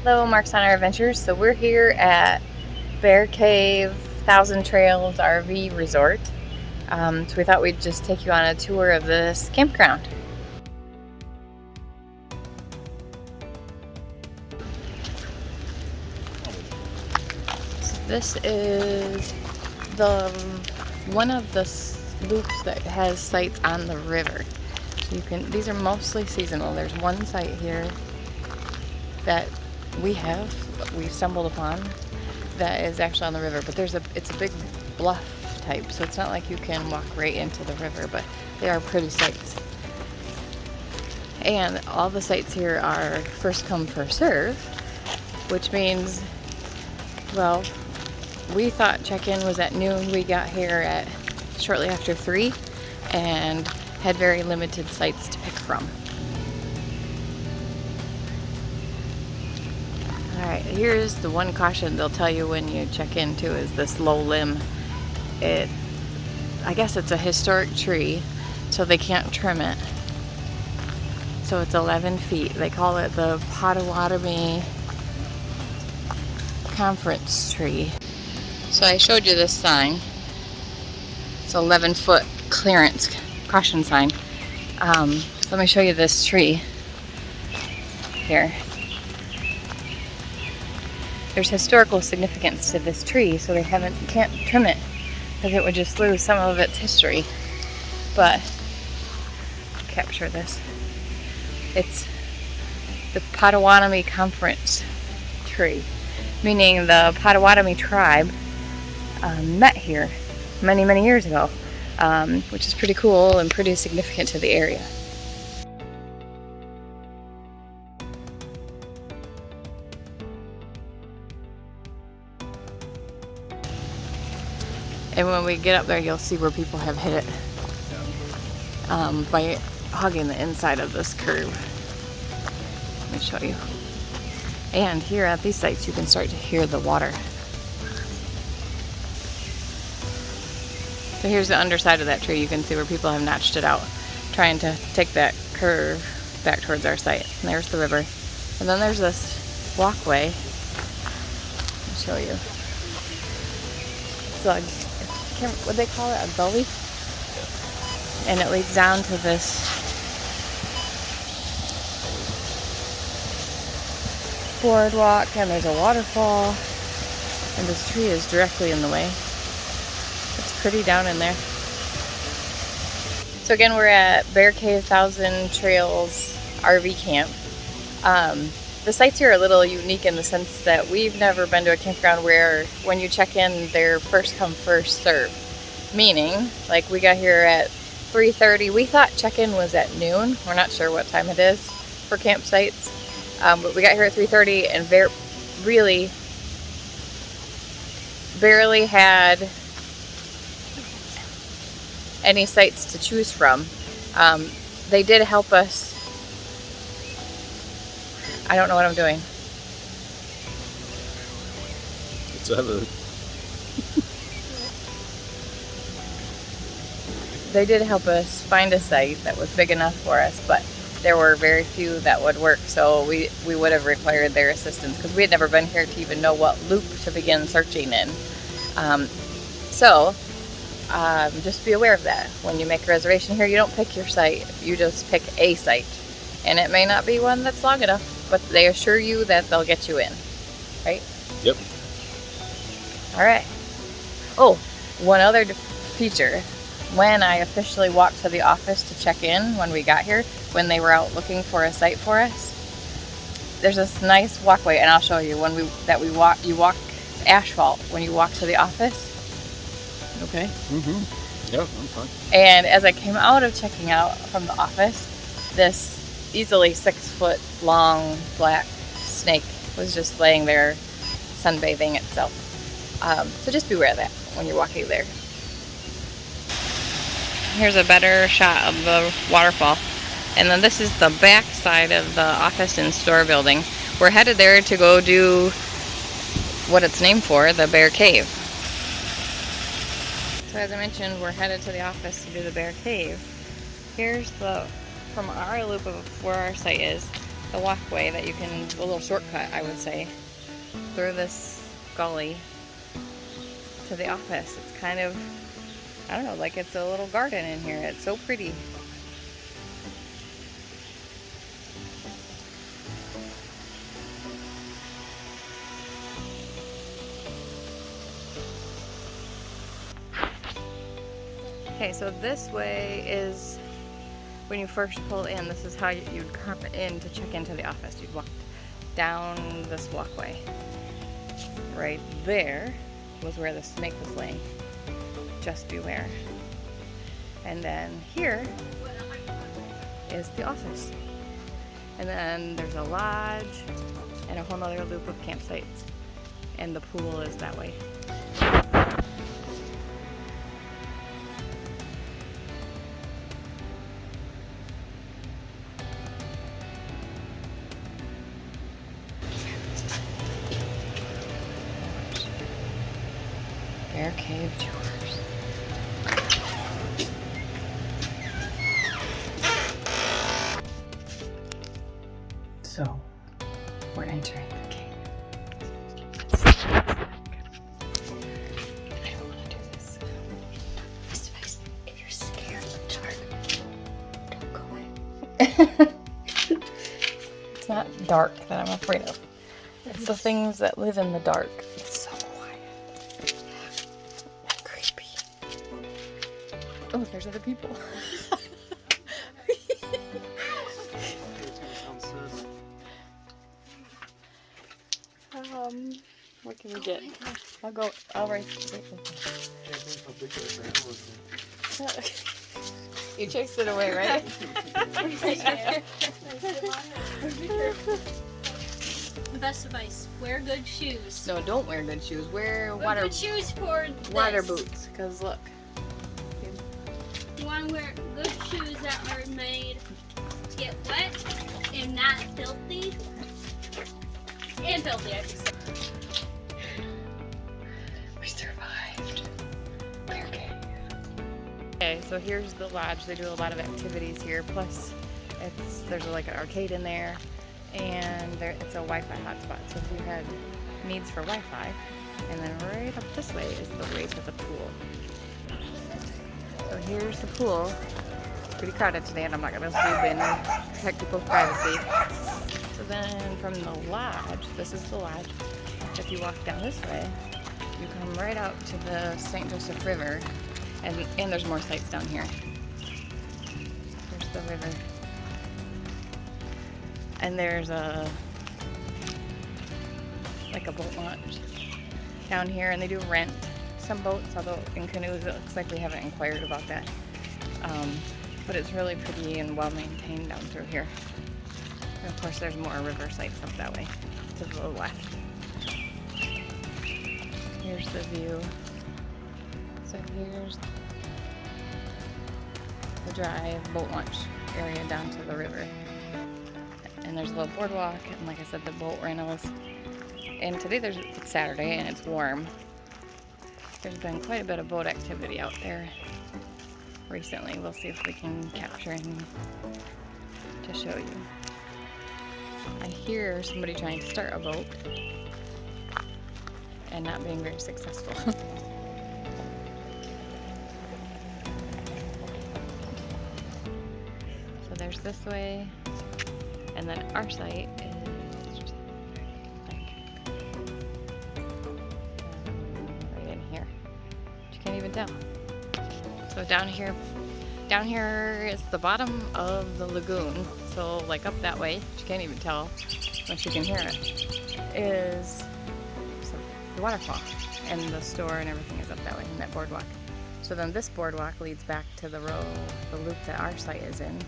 Hello, Mark's on Our Adventures. So we're here at Bear Cave Thousand Trails RV Resort. So we thought we'd just take you on a tour of this campground. So this is one of the loops that has sites on the river. So these are mostly seasonal. There's one site here that we stumbled upon that is actually on the river, but it's a big bluff type, so it's not like you can walk right into the river, but they are pretty sites. And all the sites here are first come, first serve, which means, well, we thought check-in was at noon. We got here at shortly after 3 and had very limited sites to pick from. Alright, here's the one caution they'll tell you when you check in too, is this low limb. I guess it's a historic tree, so they can't trim it. So it's 11 feet. They call it the Potawatomi conference tree. So I showed you this sign. It's 11-foot clearance caution sign. So let me show you this tree here. There's historical significance to this tree, so they can't trim it because it would just lose some of its history. But capture this. It's the Potawatomi conference tree, meaning the Potawatomi tribe met here many, many years ago, which is pretty cool and pretty significant to the area. And when we get up there, you'll see where people have hit it by hugging the inside of this curve. Let me show you. And here at these sites, you can start to hear the water. So here's the underside of that tree. You can see where people have notched it out, trying to take that curve back towards our site. And there's the river. And then there's this walkway. I'll show you. It's like, what they call it, a gully, and it leads down to this boardwalk, and there's a waterfall, and this tree is directly in the way. It's pretty down in there. So again, we're at Bear Cave Thousand Trails RV camp. The sites here are a little unique in the sense that we've never been to a campground where when you check in, they're first come, first serve. Meaning, like we got here at 3:30. We thought check-in was at noon. We're not sure what time it is for campsites. But we got here at 3:30 and really barely had any sites to choose from. They did help us. I don't know what I'm doing. It's evident. They did help us find a site that was big enough for us, but there were very few that would work, so we would have required their assistance because we had never been here to even know what loop to begin searching in. Just be aware of that. When you make a reservation here, you don't pick your site, you just pick a site. And it may not be one that's long enough, but they assure you that they'll get you in, right? Yep. All right. Oh, one other feature. When I officially walked to the office to check in when we got here, when they were out looking for a site for us, there's this nice walkway, and I'll show you. You walk asphalt when you walk to the office. Okay. Yeah, I'm fine. And as I came out of checking out from the office, this easily 6-foot long black snake was just laying there sunbathing itself. So just beware of that when you're walking there. Here's a better shot of the waterfall. And then this is the back side of the office and store building. We're headed there to go do what it's named for, the Bear Cave. So as I mentioned, we're headed to the office to do the Bear Cave. Here's from our loop of where our site is, the walkway that you can, a little shortcut, I would say, through this gully to the office. It's kind of, I don't know, like it's a little garden in here. It's so pretty. Okay, so this way is when you first pull in. This is how you'd come in to check into the office. You'd walk down this walkway. Right there was where the snake was laying. Just beware. And then here is the office. And then there's a lodge and a whole nother loop of campsites. And the pool is that way. Bear cave tours. So, we're entering the cave. I don't want to do this. If you're scared of the dark, don't go in. It's not dark that I'm afraid of. It's the things that live in the dark. It's so quiet. Creepy. Oh, there's other people. What can we get? I'll write. You chased it away, right? The best advice: wear good shoes. No, don't wear good shoes. Wear good shoes for water this. boots. Cause look, you want to wear good shoes that are made to get wet and not filthy. And filthy, I should say. We survived. Bear cave. Okay, so here's the lodge. They do a lot of activities here. Plus, there's like an arcade in there, and it's a Wi-Fi hotspot. So if you had needs for Wi-Fi, and then right up this way is the way to the pool. So here's the pool. It's pretty crowded today, and I'm not gonna zoom in and protect people's privacy. So then from the lodge, this is the lodge. If you walk down this way, you come right out to the St. Joseph River, and there's more sites down here. There's the river. And there's like a boat launch down here, and they do rent some boats, although in canoes it looks like we haven't inquired about that. But it's really pretty and well maintained down through here. And of course there's more river sites up that way to the left. Here's the view. So here's the drive, boat launch area down to the river. And there's a little boardwalk, and like I said, the boat rentals. And today it's Saturday and it's warm. There's been quite a bit of boat activity out there recently. We'll see if we can capture any to show you. I hear somebody trying to start a boat and not being very successful. So there's this way, and then our site is right in here. But you can't even tell. So down here is the bottom of the lagoon. So like up that way, which you can't even tell unless you can hear it, is the waterfall, and the store and everything is up that way in that boardwalk. So then this boardwalk leads back to the loop that our site is in,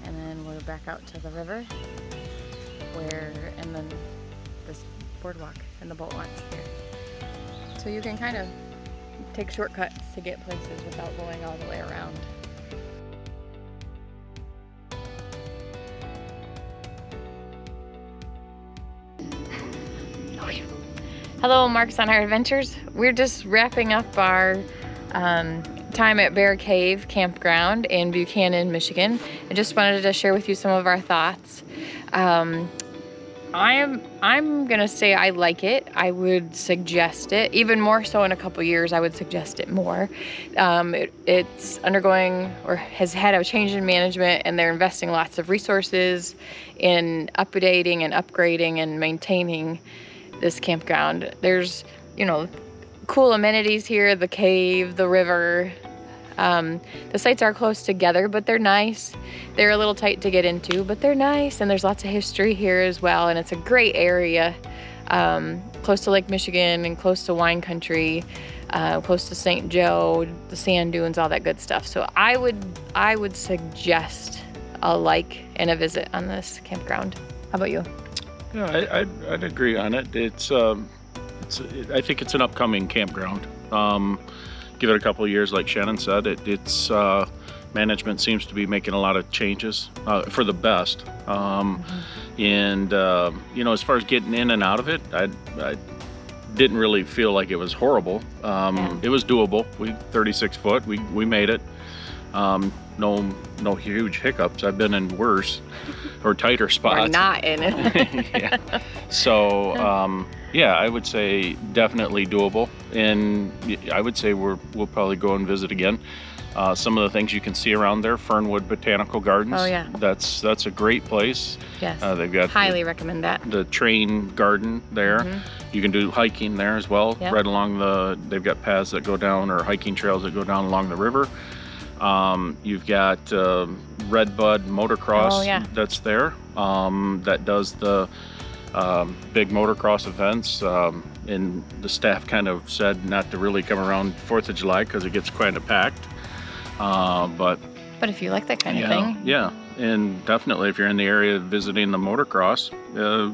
and then we're back out to the river, and then this boardwalk and the boat launch here. So you can kind of take shortcuts to get places without going all the way around. Hello, Marks on Our Adventures. We're just wrapping up our time at Bear Cave Campground in Buchanan, Michigan. I just wanted to share with you some of our thoughts. I'm gonna say I like it. I would suggest it even more so in a couple years. I would suggest it more. It's undergoing or has had a change in management, and they're investing lots of resources in updating and upgrading and maintaining this campground. There's, you know, cool amenities here, the cave, the river. The sites are close together, but they're nice. They're a little tight to get into, but they're nice, and there's lots of history here as well, and it's a great area, close to Lake Michigan and close to wine country, close to St. Joe, the sand dunes, all that good stuff. So I would suggest a like and a visit on this campground. How about you? Yeah, I'd agree on it. I think it's an upcoming campground. Give it a couple of years, like Shannon said. It's management seems to be making a lot of changes for the best. And you know, as far as getting in and out of it, I didn't really feel like it was horrible. It was doable. 36 foot. We made it. No huge hiccups. I've been in worse or tighter spots. We're not in it. Yeah. So yeah, I would say definitely doable, and I would say we'll probably go and visit again. Some of the things you can see around there, Fernwood Botanical Gardens. Oh yeah. That's a great place. Yes. They've got highly recommend that. The train garden there. You can do hiking there as well. Yep. Right along they've got paths that go down, or hiking trails that go down along the river. You've got Redbud Motocross that's there, that does the big motocross events, and the staff kind of said not to really come around 4th of July because it gets kind of packed, but if you like that kind of thing, yeah, and definitely if you're in the area visiting the motocross,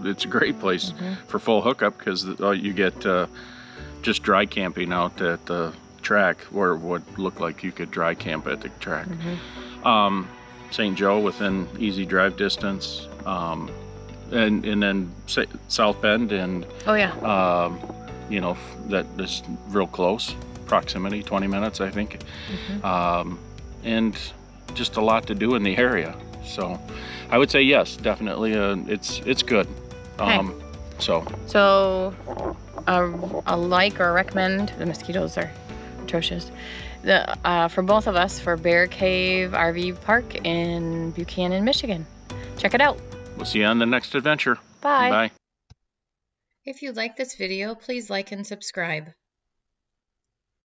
it's a great place for full hookup, because you get just dry camping out at the track, or what looked like you could dry camp at the track. St. Joe within easy drive distance, and then South Bend, and you know, that is real close proximity, 20 minutes I think. And just a lot to do in the area, so I would say yes, definitely. It's good. So a like or recommend. The mosquitoes are atrocious. For both of us, for Bear Cave RV Park in Buchanan, Michigan. Check it out. We'll see you on the next adventure. Bye. Bye. If you like this video, please like and subscribe.